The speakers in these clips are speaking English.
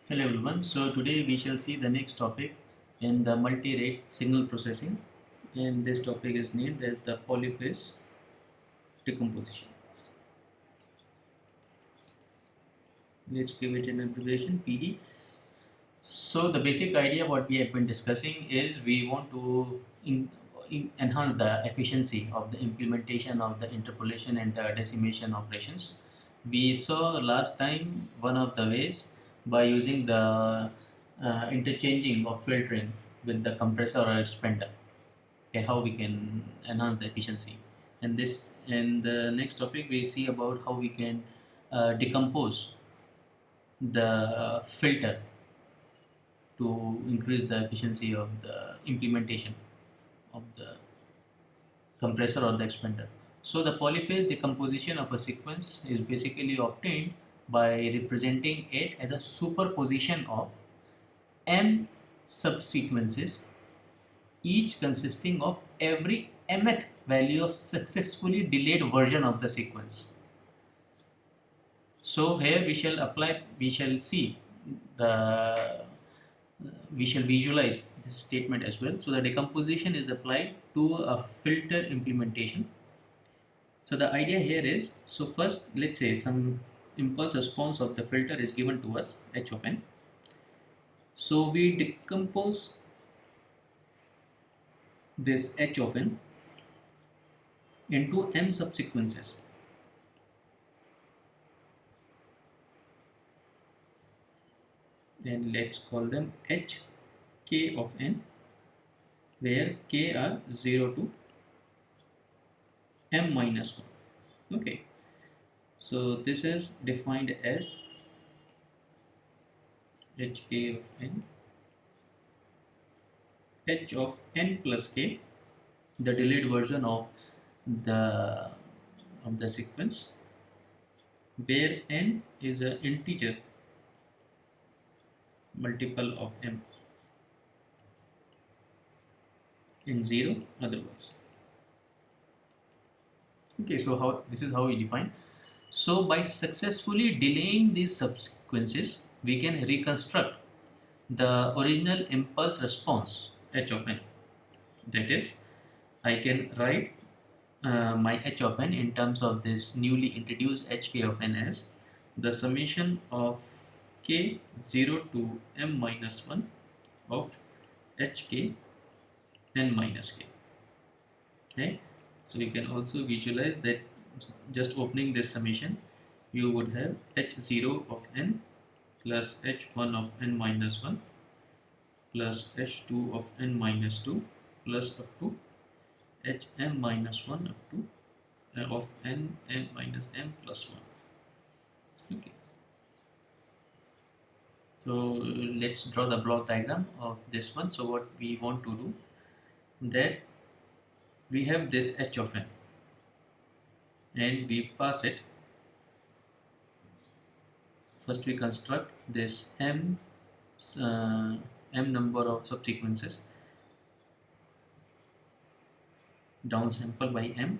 Hello everyone. So today we shall see the next topic in the multi-rate signal processing, and this topic is named as the polyphase decomposition. Let's give it an abbreviation PD. So the basic idea what we have been discussing is we want to enhance the efficiency of the implementation of the interpolation and the decimation operations. We saw last time one of the ways by using the interchanging of filtering with the compressor or expander. Okay, how we can enhance the efficiency. And this in the next topic we see about how we can decompose the filter to increase the efficiency of the implementation of the compressor or the expander. So the polyphase decomposition of a sequence is basically obtained by representing it as a superposition of m subsequences, each consisting of every mth value of successfully delayed version of the sequence. So here we shall see the we shall visualize this statement as well. So the decomposition is applied to a filter implementation. So the idea here is, so first let's say some impulse response of the filter is given to us h of n. So we decompose this h of n into m subsequences. Then let's call them h k of n, where k are 0 to m minus 1. Okay, so this is defined as hk of n, h of n plus k, the delayed version of the sequence, where n is an integer multiple of m and 0 otherwise. Okay, so how this is how we define. So by successfully delaying these subsequences, we can reconstruct the original impulse response h of n. That is, I can write my h of n in terms of this newly introduced hk of n as the summation of k 0 to m minus 1 of hk n minus k. Okay, so you can also visualize that just opening this summation, you would have h0 of n plus h1 of n minus 1 plus h2 of n minus 2 plus up to hm minus 1 up to of n minus m plus 1. Okay, so let's draw the block diagram of this one. So what we want to do, that we have this h of n and we pass it. First we construct this uh, m number of subsequences downsample by m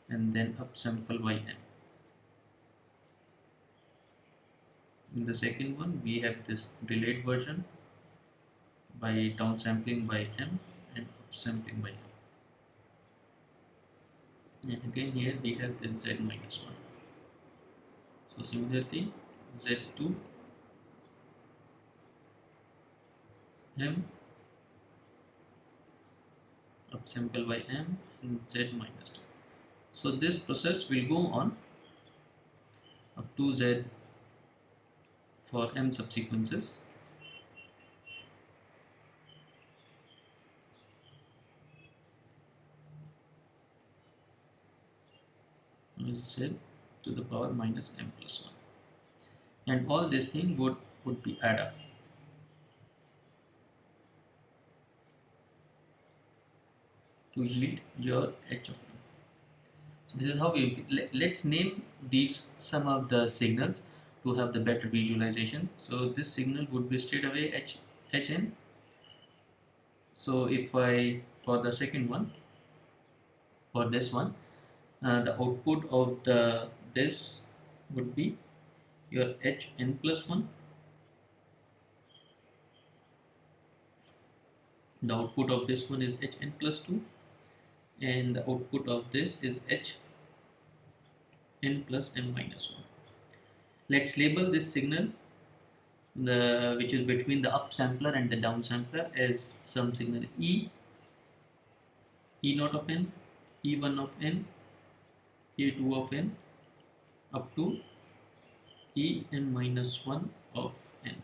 and then upsample by m. In the second one we have this delayed version by downsampling by m and upsampling by m. And again here we have this z minus 1. So similarly z2 m upsample by m and z minus 2. So this process will go on up to z for m subsequences. Z to the power minus m plus 1, and all this thing would be add up. To yield your h of n. So this is how we let's name these some of the signals to have the better visualization. So this signal would be straight away hn. So if I, for the second one, for this one, the output of the this would be your hn plus 1 The output of this one is hn plus 2, and the output of this is hn plus m minus 1. Let's label this signal, which is between the upsampler and the downsampler, as some signal E naught of n, E1 of n, E2 of n, up to En minus 1 of n.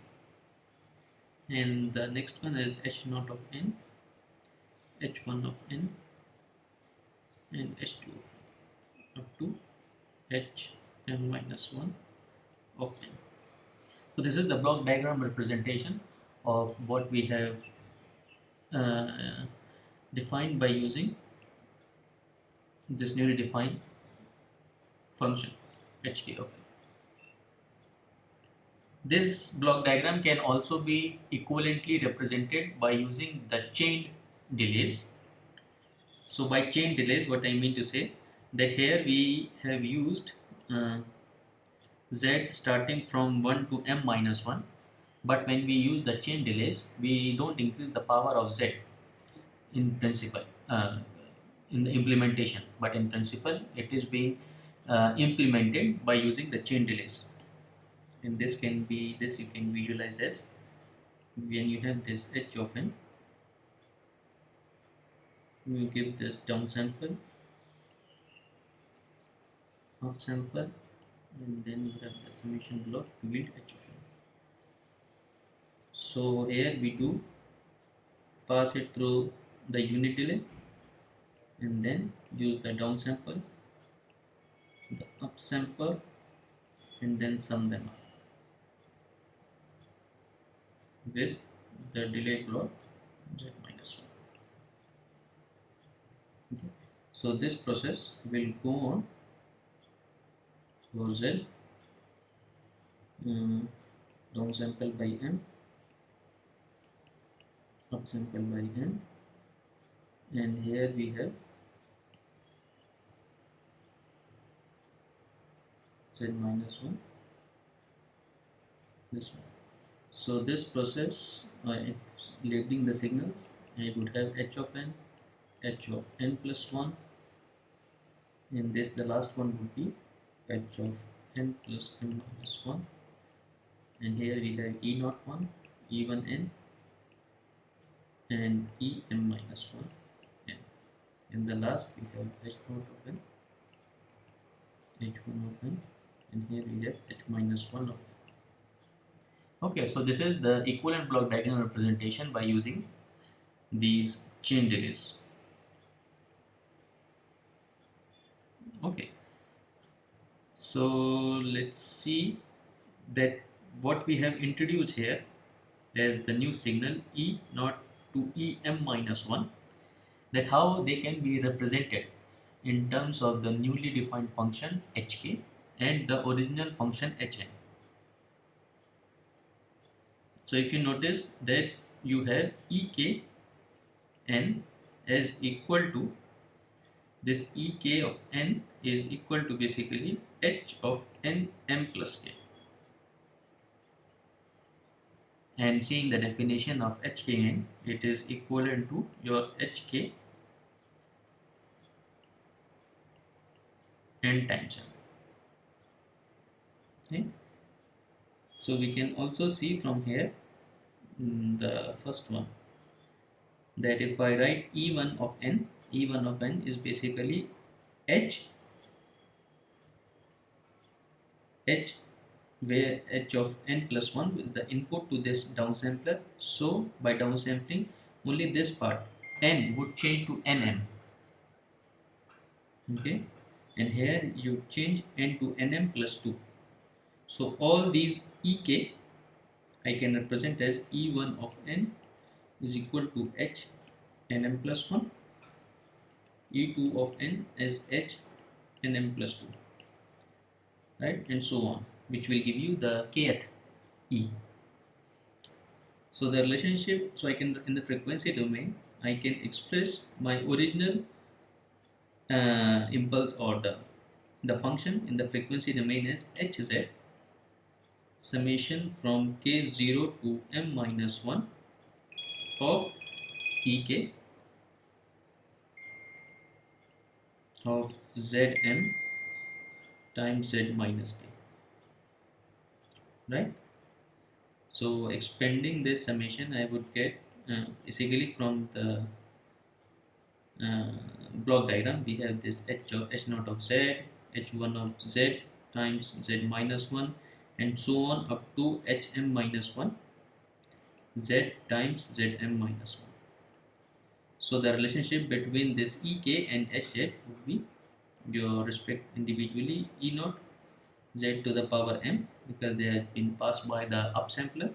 And the next one is H naught of n, H1 of n, and H2 of n, up to Hn minus 1 of n. So this is the block diagram representation of what we have uh, defined by using this newly defined function hk of n. This block diagram can also be equivalently represented by using the chained delays. So by chain delays, what I mean to say, that here we have used z starting from 1 to m minus 1, but when we use the chain delays, we don't increase the power of z in principle, in the implementation, but in principle it is being implemented by using the chain delays. And this can be, this you can visualize as, when you have this h of n, we will give this downsample, upsample, and then we have the summation block to build h of n. So here we do pass it through the unit delay, and then use the downsample, the upsample, and then sum them up with the delay block z minus 1. Okay. So this process will go on for z downsample by m, upsample by n, and here we have z minus 1, this one. So this process, if labeling the signals, I would have h of n, h of n plus 1, and this, the last one would be h of n plus n minus 1, and here we have e naught 1, e1 n, and em minus 1 n. In the last we have h naught of n, h1 of n, and here we have h minus 1 of n. Okay, so this is the equivalent block diagram representation by using these chain delays. Okay, so let's see that what we have introduced here as the new signal E naught to Em minus 1, that how they can be represented in terms of the newly defined function hk and the original function hn. So if you notice that you have ek n as equal to, this ek of n is equal to basically h of n m plus k. And seeing the definition of hkn, it is equivalent to your hk n times m. Okay. So we can also see from here, the first one, that if I write E1 of n, E1 of n is basically h, where h of n plus 1 is the input to this downsampler. So by downsampling, only this part n would change to nm. Okay, and here you change n to nm plus 2. So all these ek I can represent as E1 of n is equal to h nm plus 1, E2 of n as h nm plus 2, right, and so on, which will give you the kth E. So the relationship, so I can, in the frequency domain, I can express my original impulse, or the function in the frequency domain as hz summation from k0 to m minus 1 of ek of Zm times Z minus k, right? So expanding this summation, I would get basically from the uh, block diagram, we have this h naught of z, h1 of z times z minus 1, and so on up to hm minus 1 z times zm minus 1. So the relationship between this ek and hz would be your respect individually e naught z to the power m, because they have been passed by the upsampler,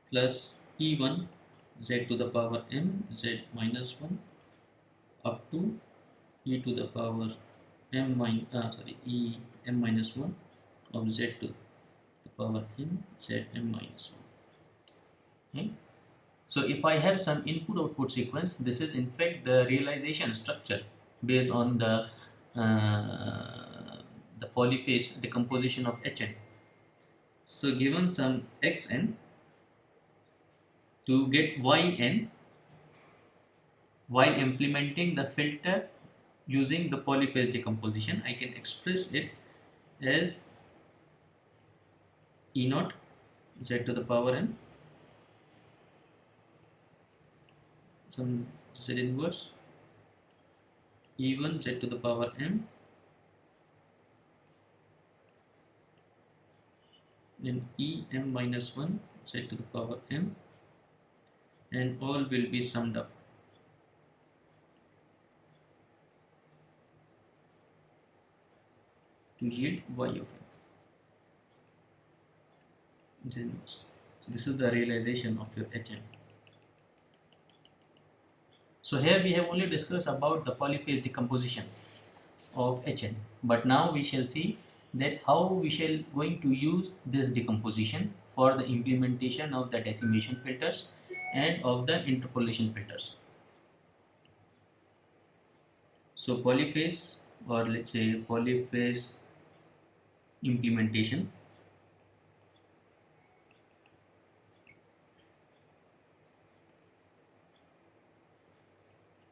plus e1 z to the power m z minus 1 up to e to the power e m minus 1 of z to the power m z m minus 1. Okay. So if I have some input output sequence, this is in fact the realization structure based on the polyphase decomposition of Hn. So given some xn, to get yn while implementing the filter using the polyphase decomposition, I can express it as e naught z to the power n, some z inverse, e1 z to the power m, and e m minus 1 z to the power m, and all will be summed up to yield y of n. So this is the realization of your Hn. So here we have only discussed about the polyphase decomposition of Hn, but now we shall see that how we shall going to use this decomposition for the implementation of the decimation filters and of the interpolation filters. So polyphase, or let's say polyphase implementation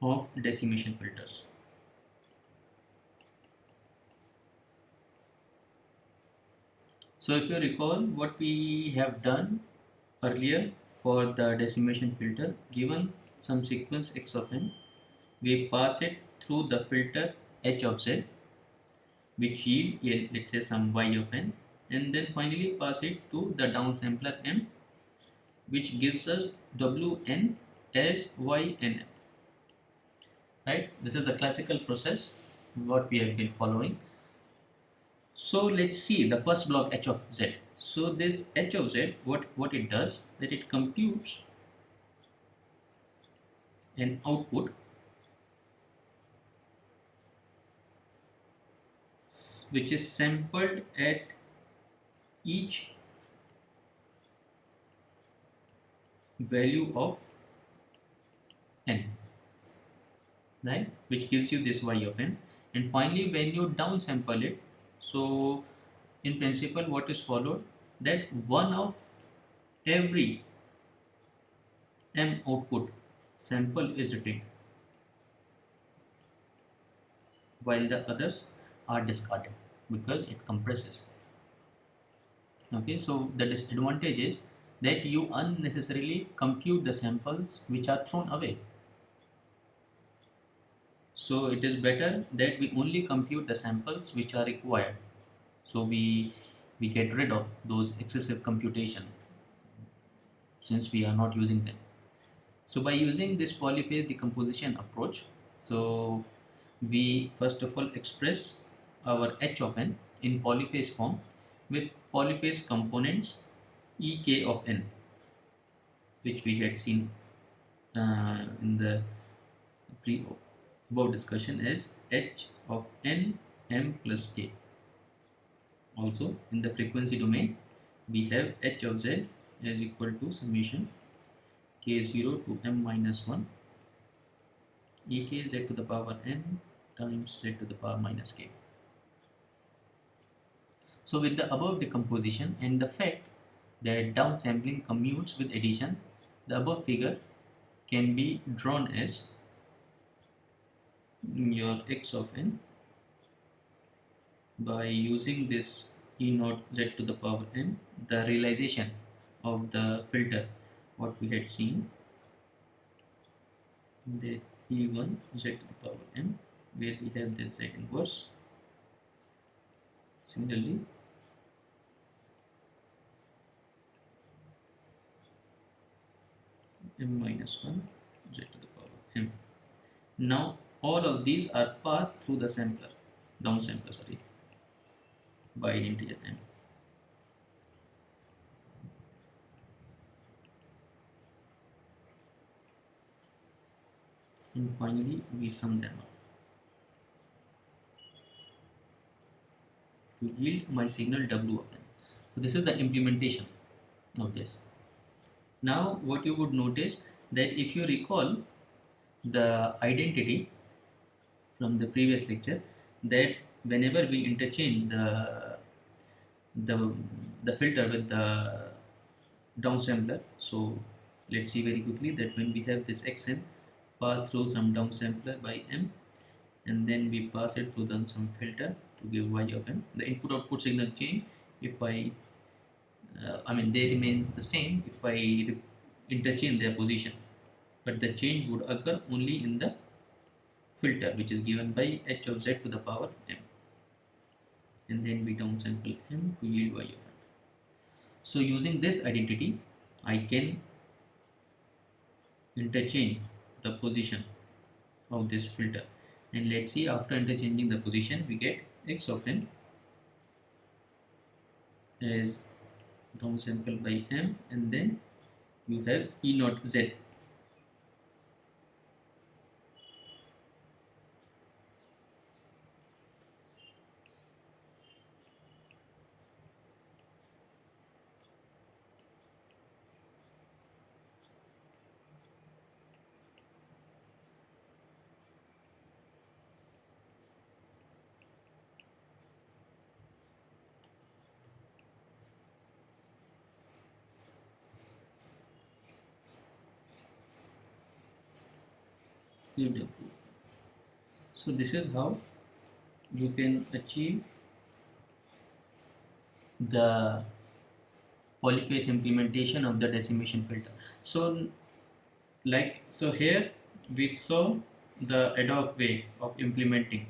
of decimation filters. So if you recall what we have done earlier for the decimation filter, given some sequence x of n, we pass it through the filter h of z, which yield let's say some y of n, and then finally pass it to the downsampler m, which gives us wn as ynm. Right? This is the classical process what we have been following. So let's see the first block h of z. So this h of z, what it does, that it computes an output which is sampled at each value of n, right, which gives you this y of n, and finally when you downsample it, so in principle what is followed, that one of every m output sample is retained while the others are discarded because it compresses. Okay, so the disadvantage is that you unnecessarily compute the samples which are thrown away. So it is better that we only compute the samples which are required. So we get rid of those excessive computation since we are not using them. So by using this polyphase decomposition approach, so we first of all express our h of n in polyphase form with polyphase components ek of n, which we had seen in the above discussion as h of n m plus k. Also in the frequency domain we have h of z is equal to summation k0 to m minus 1 ek z to the power n times z to the power minus k. So with the above decomposition and the fact that downsampling commutes with addition. The above figure can be drawn as your x of n by using this e naught z to the power n, the realization of the filter what we had seen, that e1 z to the power n, where we have this z inverse. Similarly, m minus 1 z to the power m. Now all of these are passed through the sampler, downsampler, sorry, by an integer n. And finally we sum them up to yield my signal w of n. So this is the implementation of this. Now what you would notice, that if you recall the identity from the previous lecture, that whenever we interchange the the filter with the downsampler, so let's see very quickly that when we have this xn pass through some downsampler by m, and then we pass it through some filter to give y of n, the input output signal change if I mean they remain the same if I interchange their position, but the change would occur only in the filter, which is given by h of z to the power m, and then we downsample m to yield y of n. So using this identity, I can interchange the position of this filter, and let's see, after interchanging the position we get x of n as downsample by m, and then you have e naught z. UW. So this is how you can achieve the polyphase implementation of the decimation filter. So here we saw the ad hoc way of implementing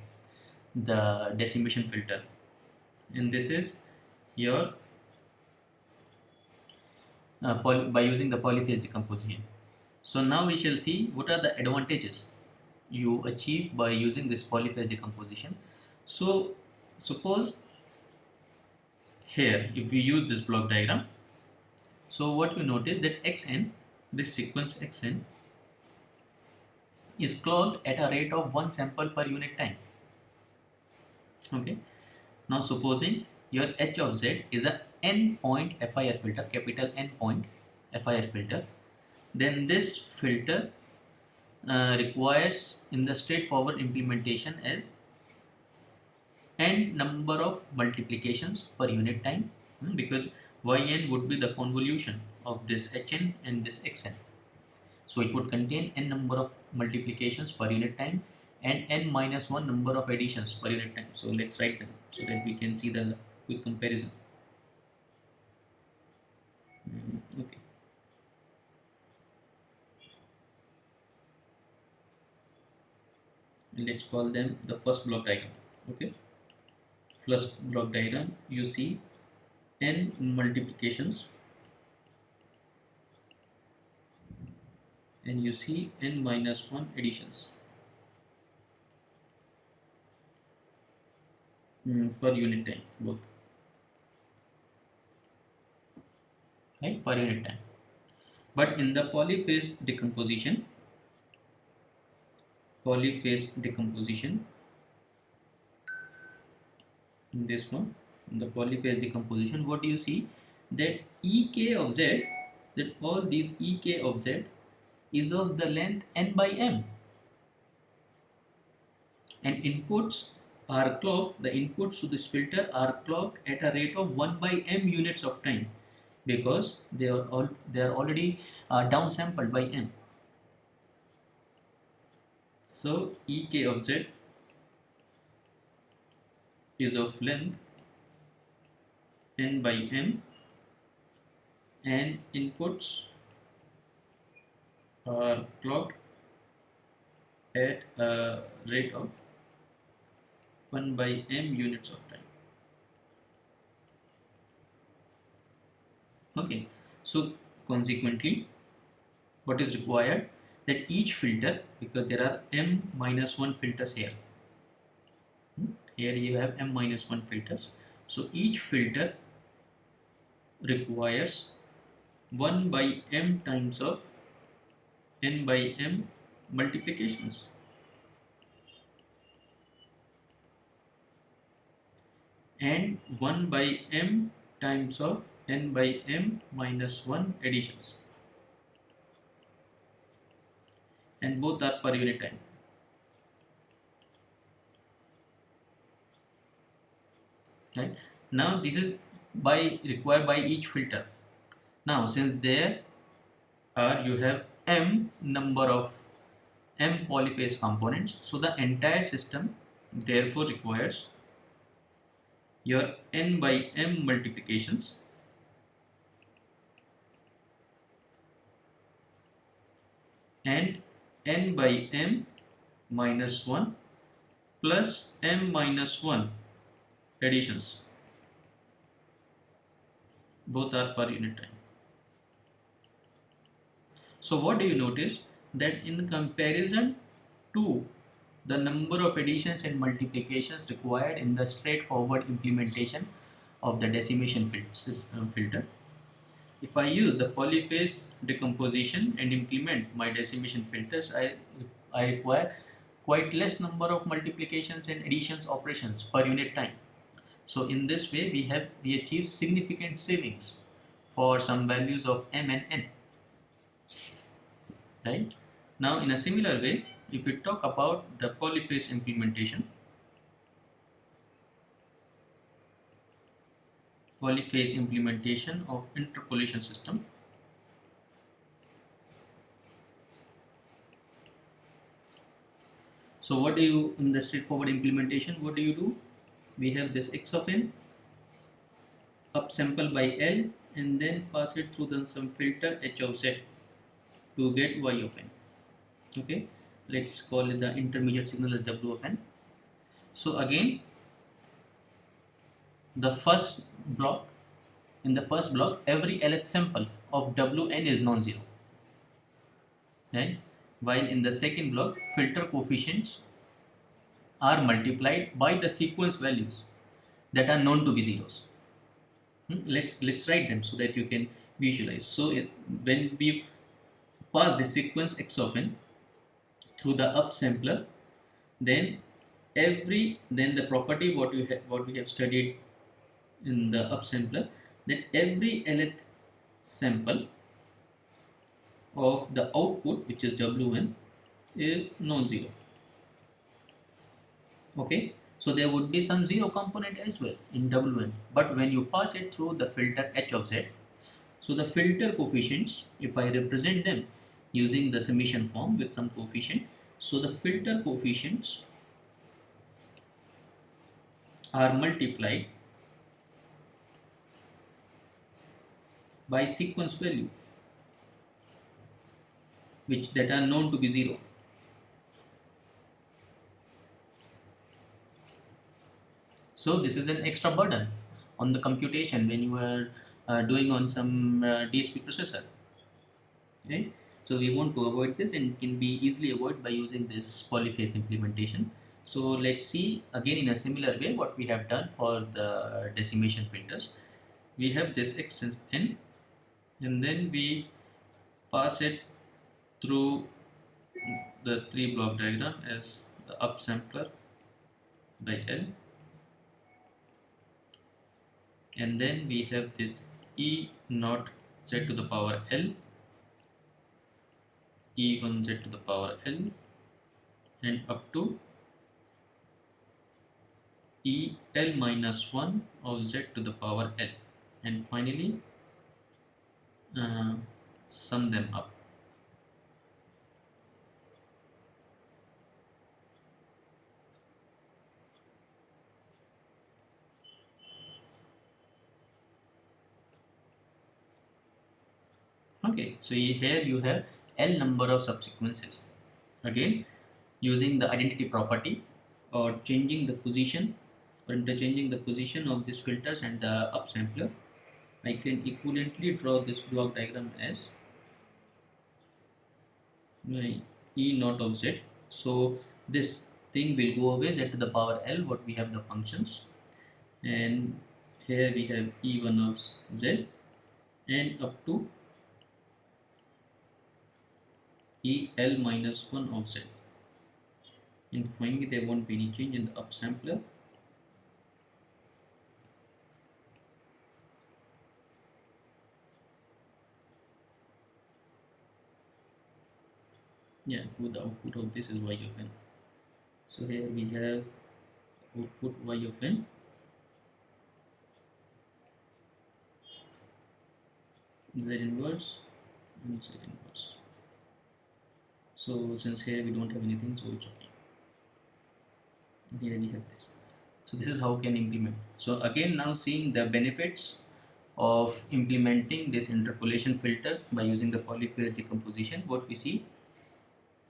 the decimation filter, and this is your by using the polyphase decomposition. So now we shall see what are the advantages you achieve by using this polyphase decomposition. So suppose here if we use this block diagram, so what we notice that xn, this sequence xn, is clocked at a rate of 1 sample per unit time. Okay. Now supposing your h of z is a n point FIR filter, capital N point FIR filter, then this filter requires in the straightforward implementation as n number of multiplications per unit time, because yn would be the convolution of this hn and this xn. So it would contain n number of multiplications per unit time and n minus 1 number of additions per unit time. So let's write them so that we can see the quick comparison. Okay. Let's call them the first block diagram. Okay. First block diagram, you see n multiplications and you see n minus 1 additions per unit time, both, right, per unit time. But in the polyphase decomposition, in this one, in the polyphase decomposition, what do you see, that ek of z, that all these ek of z is of the length n by m, and inputs are clocked, the inputs to this filter are clocked at a rate of 1 by m units of time. because they are already downsampled by m. So ek of z is of length n by m, and inputs are clocked at a rate of 1 by m units of time. Okay, so consequently, what is required, that each filter, because there are m minus 1 filters here, here you have m minus 1 filters, so each filter requires 1 by m times of n by m multiplications, and 1 by m times of n by m minus 1 additions, and both are per unit time. Right, now this is by required by each filter. Now since there are, you have m number of m polyphase components, so the entire system therefore requires your n by m multiplications, and n by m minus 1 plus m minus 1 additions, both are per unit time. So what do you notice, that in comparison to the number of additions and multiplications required in the straightforward implementation of the decimation filter, if I use the polyphase decomposition and implement my decimation filters, I require quite less number of multiplications and additions operations per unit time. So in this way we achieve significant savings for some values of m and n. Right? Now in a similar way, if we talk about the polyphase implementation, of interpolation system, so what do you, in the straightforward implementation, what do you do? We have this x of n upsample by L, and then pass it through some filter h of z to get y of n. Okay, let's call it the intermediate signal as w of n. So again, the first block, in the first block, every LH sample of Wn is non-zero, right? While in the second block, filter coefficients are multiplied by the sequence values that are known to be zeros. Let's write them so that you can visualize. So when we pass the sequence x of n through the upsampler, then the property what we have studied in the upsampler, that every nth sample of the output, which is Wn, is non-zero. Okay, so there would be some zero component as well in Wn, but when you pass it through the filter h of z, so the filter coefficients, if I represent them using the summation form with some coefficient, so the filter coefficients are multiplied by sequence value that are known to be zero. So this is an extra burden on the computation when you are doing on some DSP processor. Okay? So we want to avoid this, and can be easily avoided by using this polyphase implementation. So let's see again in a similar way what we have done for the decimation filters. We have this x n, and then we pass it through the 3-block diagram as the upsampler by L, and then we have this E naught z to the power L, E1 z to the power L, and up to E L minus 1 of z to the power L, and finally uh, sum them up. Okay, so here you have L number of subsequences. Again, using the identity property or changing the position or interchanging the position of these filters and the upsampler, I can equivalently draw this block diagram as my E naught of Z. So this thing will go away Z to the power L, what we have the functions, and here we have E1 of Z and up to EL minus 1 of Z. And finally there won't be any change in the upsampler. Yeah, who the output of this is Y of N. So here we have output Y of N, Z inverse and Z inverse. So since here we don't have anything, so it's okay. Here we have this. So this is how we can implement. So again, now seeing the benefits of implementing this interpolation filter by using the polyphase decomposition, what we see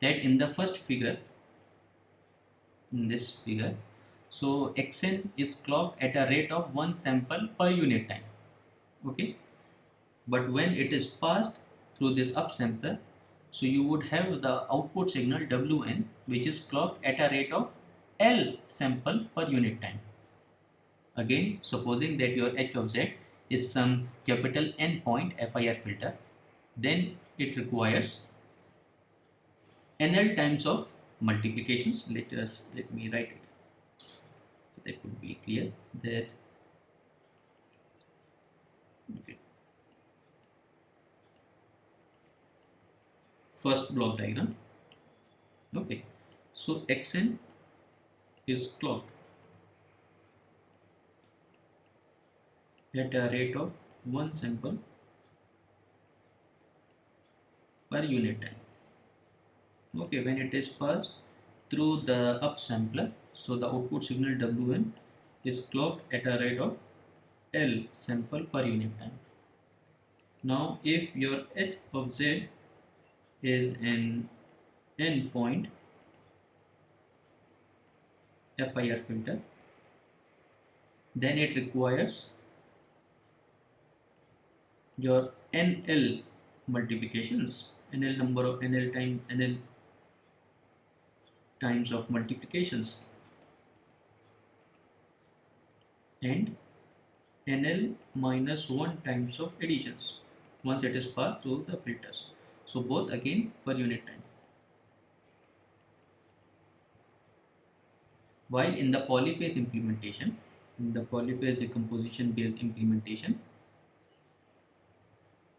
that in the first figure, in this figure, so xn is clocked at a rate of one sample per unit time. Okay, but when it is passed through this upsampler, so you would have the output signal Wn, which is clocked at a rate of L sample per unit time. Again, supposing that your h of z is some capital N point FIR filter, then it requires NL times of multiplications. Let me write it so that could be clear there. Okay. First block diagram. Okay, so xn is clocked at a rate of one sample per unit time. Okay, when it is passed through the upsampler, so the output signal Wn is clocked at a rate of L sample per unit time. Now, if your h of z is an N point FIR filter, then it requires your NL multiplications, NL number of NL times of multiplications, and NL minus 1 times of additions once it is passed through the filters. So both again per unit time. While in the polyphase implementation, in the polyphase decomposition based implementation,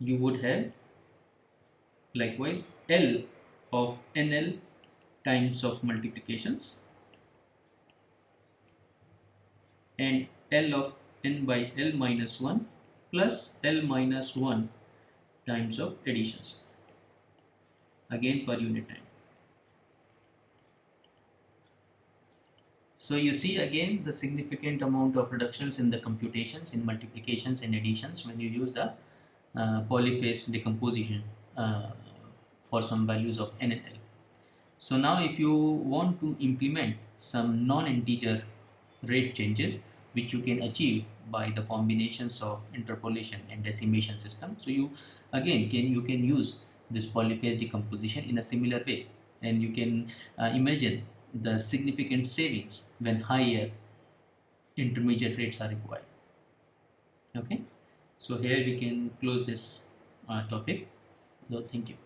you would have likewise L of NL times of multiplications and L of N by L minus 1 plus L minus 1 times of additions, again per unit time. So you see again the significant amount of reductions in the computations, in multiplications and additions when you use the polyphase decomposition for some values of N and L. So now if you want to implement some non-integer rate changes which you can achieve by the combinations of interpolation and decimation system, so you can use this polyphase decomposition in a similar way, and you can imagine the significant savings when higher intermediate rates are required. Okay, so here we can close this topic. So thank you.